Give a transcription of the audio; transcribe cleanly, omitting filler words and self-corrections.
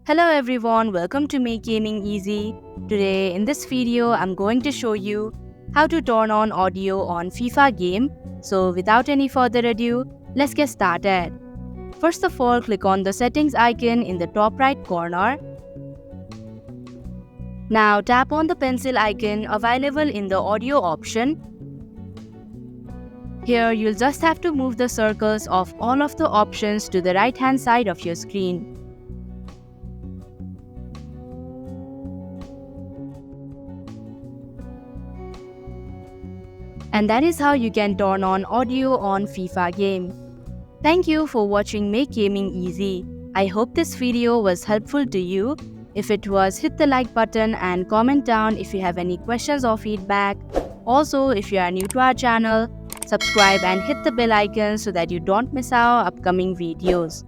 Hello everyone, welcome to Make Gaming Easy. Today in this video, I'm going to show you how to turn on audio on FIFA game. So without any further ado, let's get started. First of all, click on the settings icon in the top right corner. Now tap on the pencil icon available in the audio option. Here you'll just have to move the circles of all of the options to the right hand side of your screen. And that is how you can turn on audio on FIFA game. Thank you for watching Make Gaming Easy. I hope this video was helpful to you. If it was, hit the like button and comment down if you have any questions or feedback. Also, if you are new to our channel, subscribe and hit the bell icon so that you don't miss our upcoming videos.